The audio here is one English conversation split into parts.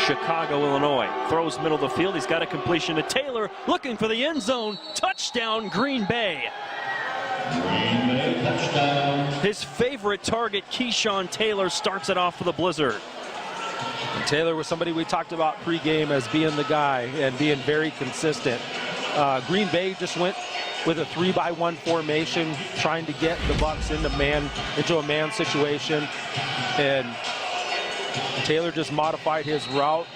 Chicago, Illinois. Throws middle of the field. He's got a completion to Taylor, looking for the end zone. Touchdown, Green Bay. Touchdown. His favorite target, Keyshawn Taylor, starts it off for the Blizzard. And Taylor was somebody we talked about pregame as being the guy and being very consistent. Green Bay just went with a 3-by-1 formation, trying to get the Bucs into a man situation, and Taylor just modified his route.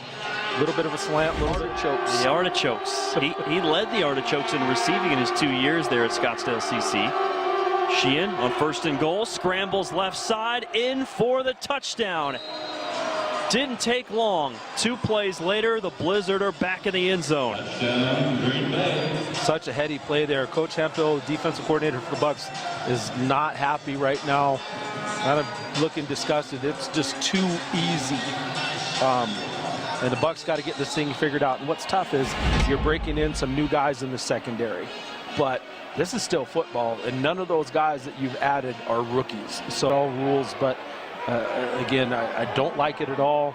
A little bit of a slant, a little bit of chokes. The Artichokes. He led the Artichokes in receiving in his 2 years there at Scottsdale CC. Sheehan on 1st and goal, scrambles left side, in for the touchdown. Didn't take long. 2 plays later, the Blizzard are back in the end zone. Such a heady play there. Coach Hemphill, defensive coordinator for the Bucs, is not happy right now. Kind of looking disgusted. It's just too easy. And the Bucs got to get this thing figured out. And what's tough is you're breaking in some new guys in the secondary. But this is still football, and none of those guys that you've added are rookies. So all rules, but again, I don't like it at all.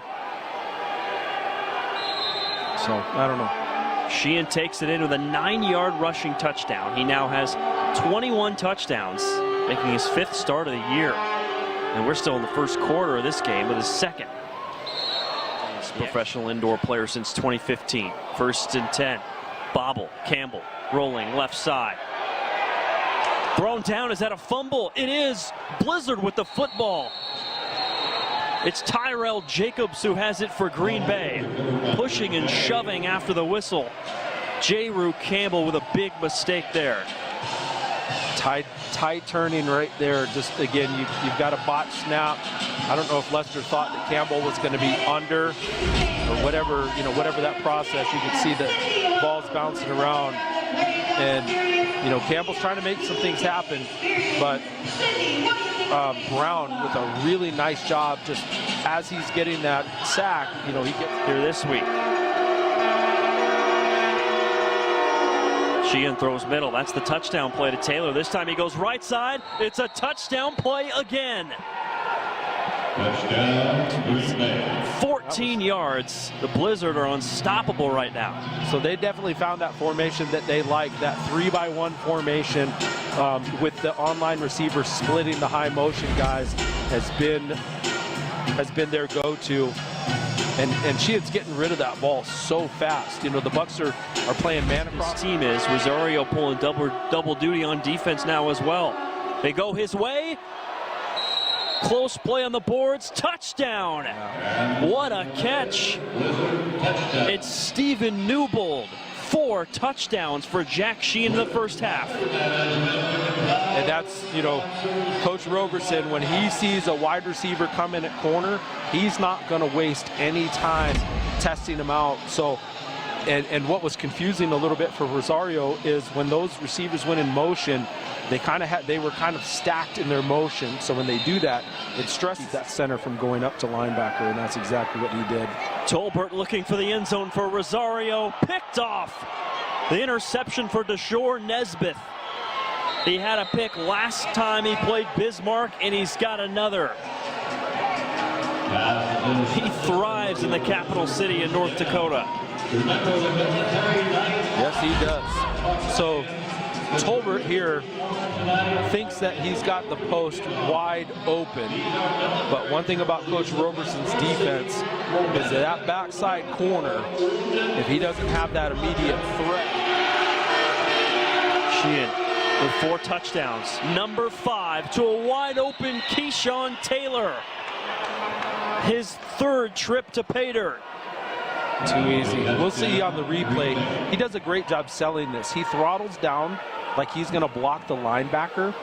So, I don't know. Sheehan takes it in with a 9-yard rushing touchdown. He now has 21 touchdowns, making his 5th start of the year. And we're still in the first quarter of this game with his 2nd. He's a professional indoor player since 2015. 1st and 10. Bobble, Campbell, rolling left side. Thrown down. Is that a fumble? It is. Blizzard with the football. It's Tyrell Jacobs who has it for Green Bay. Pushing and shoving after the whistle. J-Roo Campbell with a big mistake there. Tight turning right there. Just again, you've got a botch snap. I don't know if Lester thought that Campbell was going to be under or whatever, whatever that process. You could see the ball's bouncing around. And, Campbell's trying to make some things happen, but Brown with a really nice job just as he's getting that sack, he gets here this week. Sheehan throws middle. That's the touchdown play to Taylor. This time he goes right side. It's a touchdown play again. Touchdown. 14 yards. The Blizzard are unstoppable right now. So they definitely found that formation that they like, that 3-by-1 formation with the online receiver splitting the high motion guys has been their go-to. And Sheehan's getting rid of that ball so fast. The Bucs are playing man across. His team is. Rosario pulling double duty on defense now as well. They go his way. Close play on the boards. Touchdown. What a catch. It's Stephen Newbold. 4 touchdowns for Jack Sheehan in the first half. And that's, Coach Roberson, when he sees a wide receiver come in at corner, he's not going to waste any time testing him out. So, and what was confusing a little bit for Rosario is when those receivers went in motion, they were kind of stacked in their motion. So when they do that, it stresses that center from going up to linebacker, and that's exactly what he did. Tolbert looking for the end zone for Rosario. Picked off. The interception for Deshore Nesbitt. He had a pick last time he played Bismarck, and he's got another. He thrives in the capital city in North Dakota. Yes, he does. So Tolbert here thinks that he's got the post wide open, but one thing about Coach Roberson's defense is that backside corner, if he doesn't have that immediate threat. Sheehan with 4 touchdowns, number 5 to a wide open Keyshawn Taylor. His 3rd trip to pay dirt. Too easy. We'll see on the replay. He does a great job selling this. He throttles down like he's going to block the linebacker,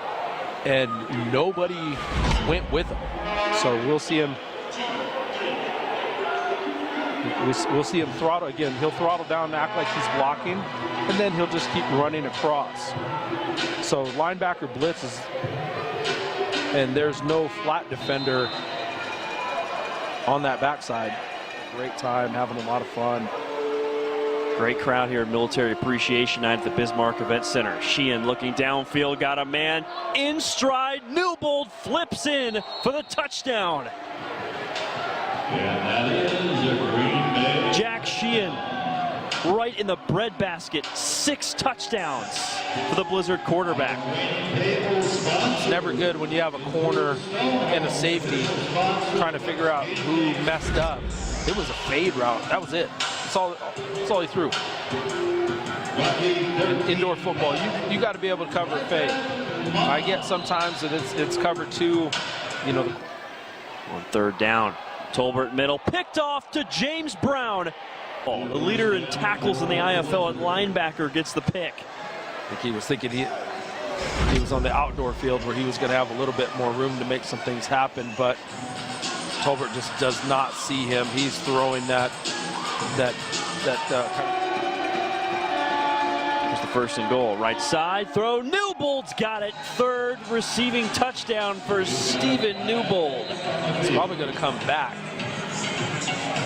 and nobody went with him. So we'll see him. We'll see him throttle again. He'll throttle down and act like he's blocking, and then he'll just keep running across. So linebacker blitzes, and there's no flat defender on that backside. Great time, having a lot of fun. Great crowd here at Military Appreciation Night at the Bismarck Event Center. Sheehan looking downfield, got a man in stride. Newbold flips in for the touchdown. And that is the Green Bay Jack Sheehan right in the breadbasket. 6 touchdowns for the Blizzard quarterback. It's never good when you have a corner and a safety trying to figure out who messed up. It was a fade route. That was it. That's all he threw. In indoor football, you got to be able to cover a fade. I get sometimes that it's cover 2, you know. On 3rd down, Tolbert middle, picked off to James Brown. The leader in tackles in the IFL at linebacker gets the pick. I think he was thinking he was on the outdoor field where he was going to have a little bit more room to make some things happen, but Tolbert just does not see him. He's throwing that Here's the 1st and goal. Right side throw. Newbold's got it. 3rd receiving touchdown for Stephen Newbold. He's probably going to come back.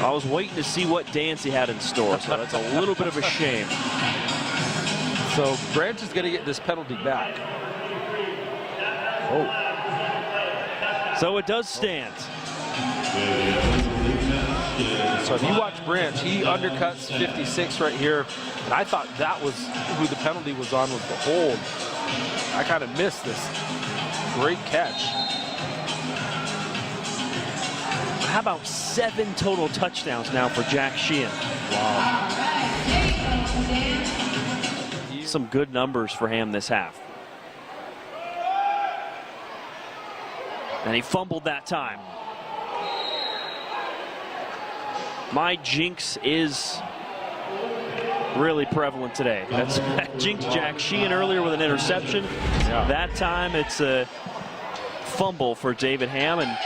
I was waiting to see what dance he had in store, so that's a little bit of a shame. So Branch is going to get this penalty back. Oh. So it does stand. So if you watch Branch, he undercuts 56 right here. And I thought that was who the penalty was on, was the hold. I kind of missed this. Great catch. How about 7 total touchdowns now for Jack Sheehan? Wow. Some good numbers for him this half. And he fumbled that time. My jinx is really prevalent today. That's jinx Jack Sheehan earlier with an interception. Yeah. That time it's a fumble for David Ham and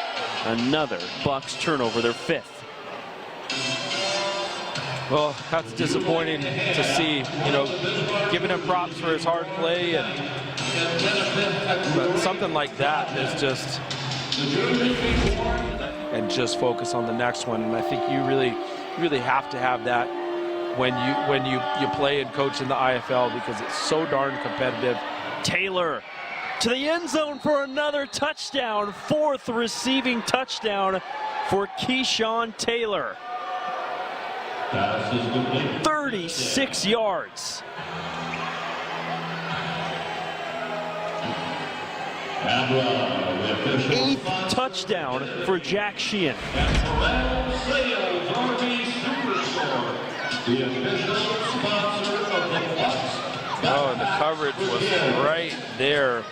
another Bucks turnover, their 5th. Well, that's disappointing to see, you know, giving him props for his hard play, but something like that is just, and just focus on the next one. And I think you really have to have that when you play and coach in the IFL, because it's so darn competitive. Taylor to the end zone for another touchdown. 4th receiving touchdown for Keyshawn Taylor. 36 yards. 8th touchdown for Jack Sheehan. Oh, and the coverage was right there.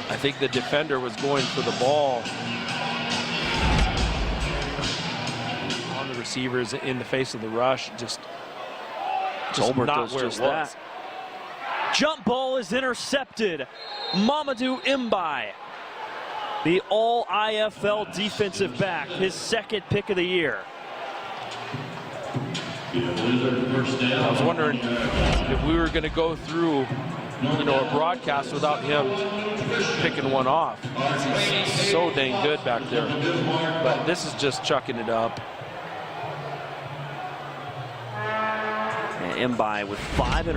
I think the defender was going for the ball. On the receivers in the face of the rush, just Tolbert not does where just it was. that. Jump ball is intercepted. Mamadou Mbai, the all-IFL defensive back, his 2nd pick of the year. I was wondering if we were going to go through, you know, a broadcast without him picking one off. He's so dang good back there. But this is just chucking it up. And Mbai with 5